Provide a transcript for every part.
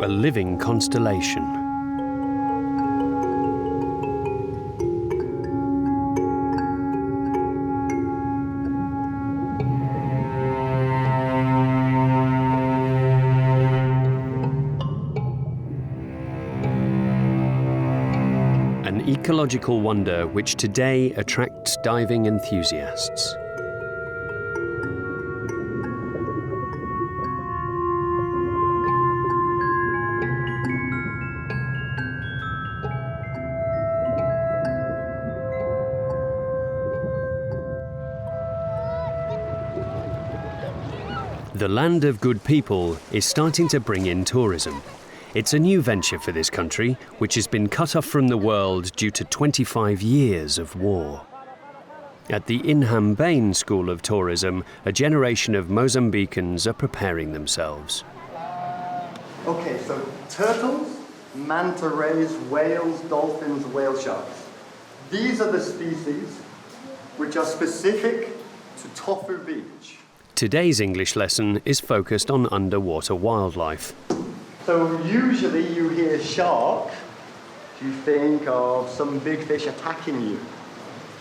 a living constellation. An ecological wonder which today attracts diving enthusiasts. The land of good people is starting to bring in tourism. It's a new venture for this country, which has been cut off from the world due to 25 years of war. At the Inhambane School of Tourism, a generation of Mozambicans are preparing themselves. Okay, so turtles, manta rays, whales, dolphins, whale sharks. These are the species which are specific to Tofu Beach. Today's English lesson is focused on underwater wildlife. So usually you hear shark, you think of some big fish attacking you.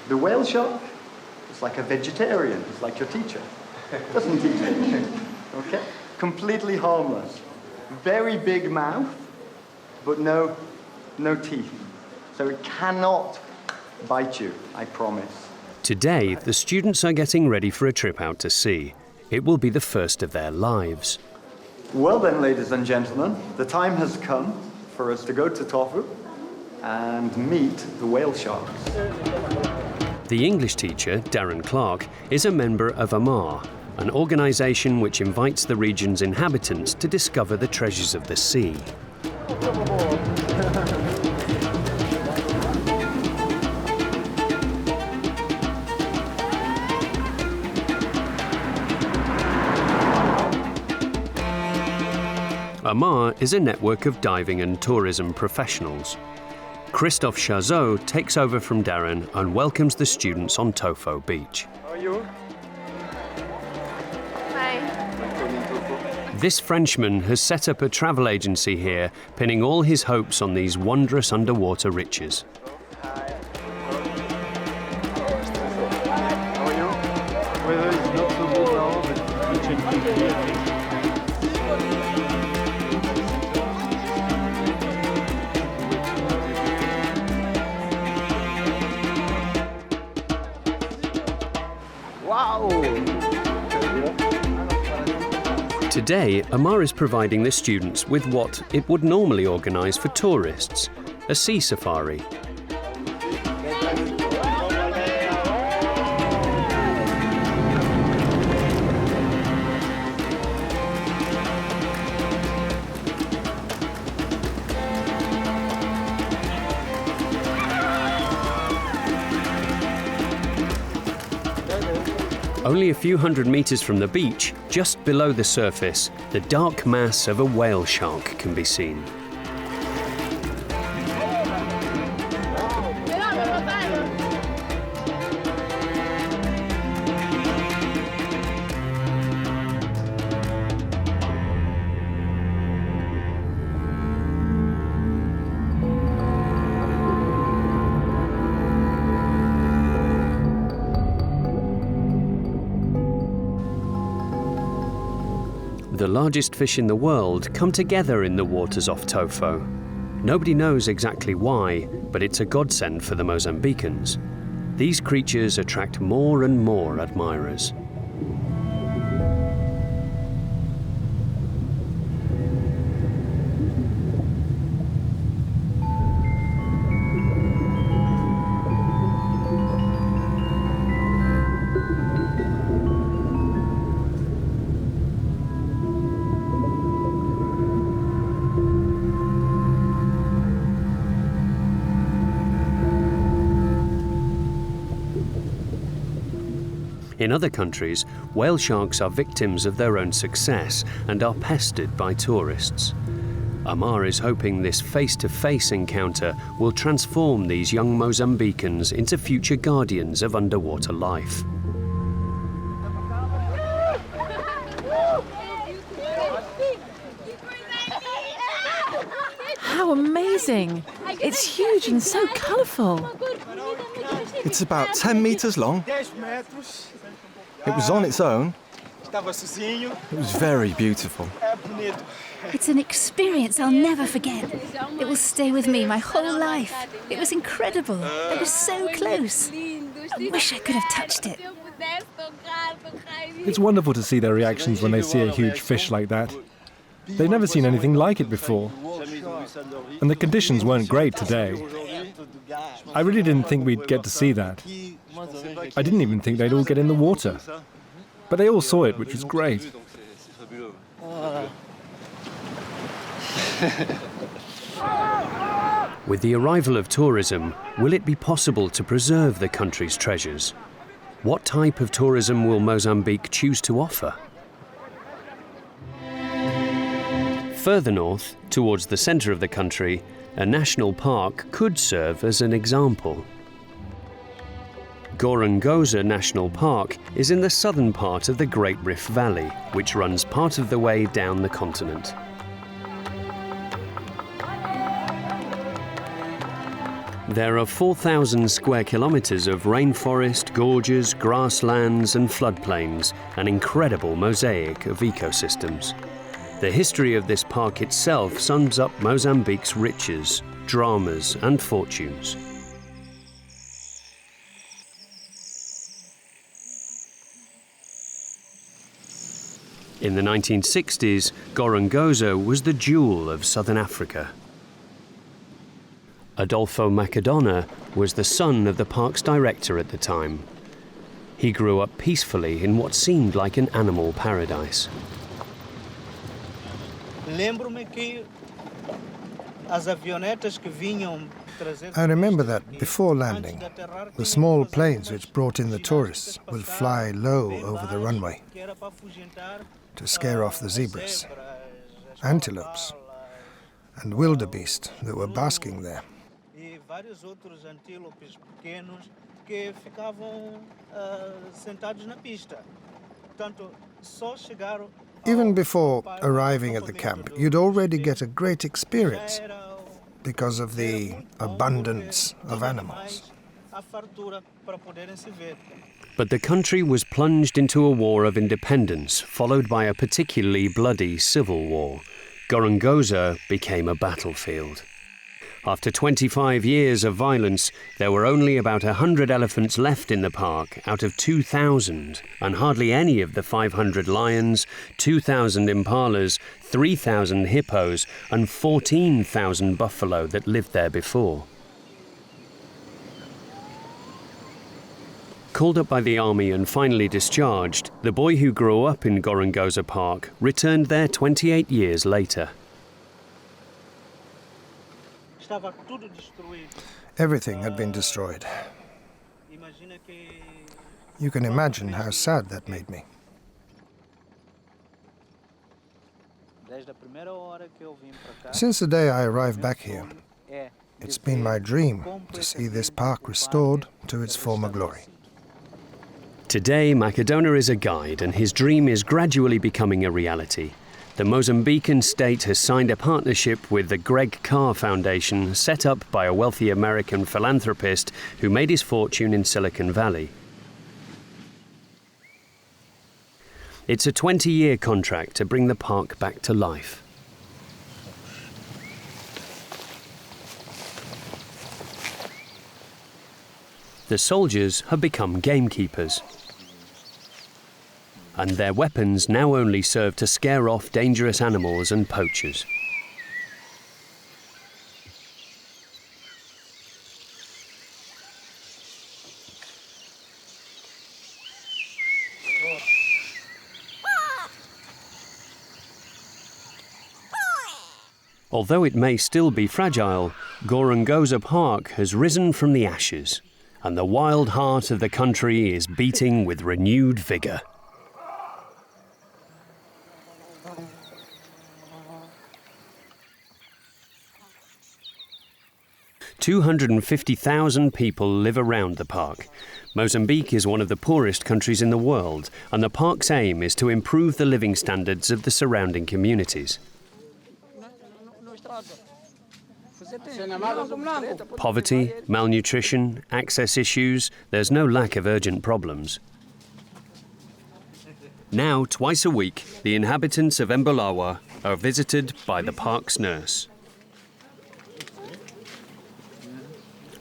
The whale shark is like a vegetarian, it's like your teacher. Doesn't eat anything, okay? Completely harmless. Very big mouth, but no teeth. So it cannot bite you, I promise. Today, the students are getting ready for a trip out to sea. It will be the first of their lives. Well then, ladies and gentlemen, the time has come for us to go to Tofu and meet the whale sharks. The English teacher, Darren Clark, is a member of MAHA, an organisation which invites the region's inhabitants to discover the treasures of the sea. MAHA is a network of diving and tourism professionals. Christophe Chazot takes over from Darren and welcomes the students on Tofu Beach. How are you? Hi. This Frenchman has set up a travel agency here, pinning all his hopes on these wondrous underwater riches. How are you? Weather is not so good now, but it's changing. Today, MAHA is providing the students with what it would normally organise for tourists, a sea safari. Only a few hundred metres from the beach, just below the surface, the dark mass of a whale shark can be seen. The largest fish in the world come together in the waters off Tofu. Nobody knows exactly why, but it's a godsend for the Mozambicans. These creatures attract more and more admirers. In other countries, whale sharks are victims of their own success and are pestered by tourists. MAHA is hoping this face-to-face encounter will transform these young Mozambicans into future guardians of underwater life. How amazing! It's huge and so colourful. It's about 10 metres long. It was on its own. It was very beautiful. It's an experience I'll never forget. It will stay with me my whole life. It was incredible. I was so close. I wish I could have touched it. It's wonderful to see their reactions when they see a huge fish like that. They've never seen anything like it before. And the conditions weren't great today. I really didn't think we'd get to see that. I didn't even think they'd all get in the water. But they all saw it, which was great. With the arrival of tourism, will it be possible to preserve the country's treasures? What type of tourism will Mozambique choose to offer? Further north, towards the centre of the country, a national park could serve as an example. Gorongosa National Park is in the southern part of the Great Rift Valley, which runs part of the way down the continent. There are 4,000 square kilometres of rainforest, gorges, grasslands and floodplains, an incredible mosaic of ecosystems. The history of this park itself sums up Mozambique's riches, dramas and fortunes. In the 1960s, Gorongosa was the jewel of southern Africa. Adolfo Macadona was the son of the park's director at the time. He grew up peacefully in what seemed like an animal paradise. I remember that before landing, the small planes which brought in the tourists would fly low over the runway to scare off the zebras, antelopes, and wildebeest that were basking there. Even before arriving at the camp, you'd already get a great experience because of the abundance of animals. But the country was plunged into a war of independence, followed by a particularly bloody civil war. Gorongosa became a battlefield. After 25 years of violence, there were only about 100 elephants left in the park out of 2,000, and hardly any of the 500 lions, 2,000 impalas, 3,000 hippos, and 14,000 buffalo that lived there before. Called up by the army and finally discharged, the boy who grew up in Gorongosa Park returned there 28 years later. Everything had been destroyed. You can imagine how sad that made me. Since the day I arrived back here, it's been my dream to see this park restored to its former glory. Today, Macadona is a guide and his dream is gradually becoming a reality. The Mozambican state has signed a partnership with the Greg Carr Foundation, set up by a wealthy American philanthropist who made his fortune in Silicon Valley. It's a 20-year contract to bring the park back to life. The soldiers have become gamekeepers, and their weapons now only serve to scare off dangerous animals and poachers. Although it may still be fragile, Gorongosa Park has risen from the ashes, and the wild heart of the country is beating with renewed vigour. "250,000 people live around the park. Mozambique is one of the poorest countries in the world, and the park's aim is to improve the living standards of the surrounding communities. Poverty, malnutrition, access issues, there's no lack of urgent problems. Now, twice a week, the inhabitants of Mbulawa are visited by the park's nurse.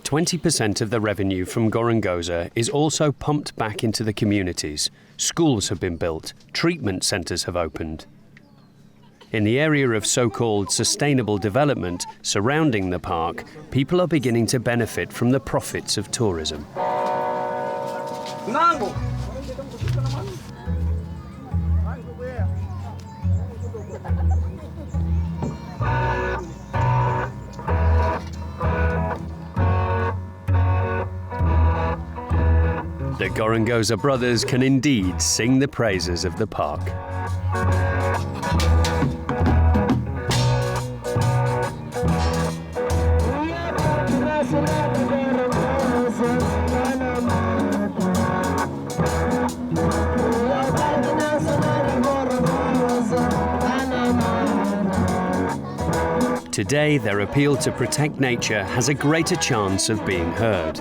20% of the revenue from Gorongosa is also pumped back into the communities. Schools have been built, treatment centres have opened. In the area of so-called sustainable development surrounding the park, people are beginning to benefit from the profits of tourism. The Gorongosa brothers can indeed sing the praises of the park. Today, their appeal to protect nature has a greater chance of being heard.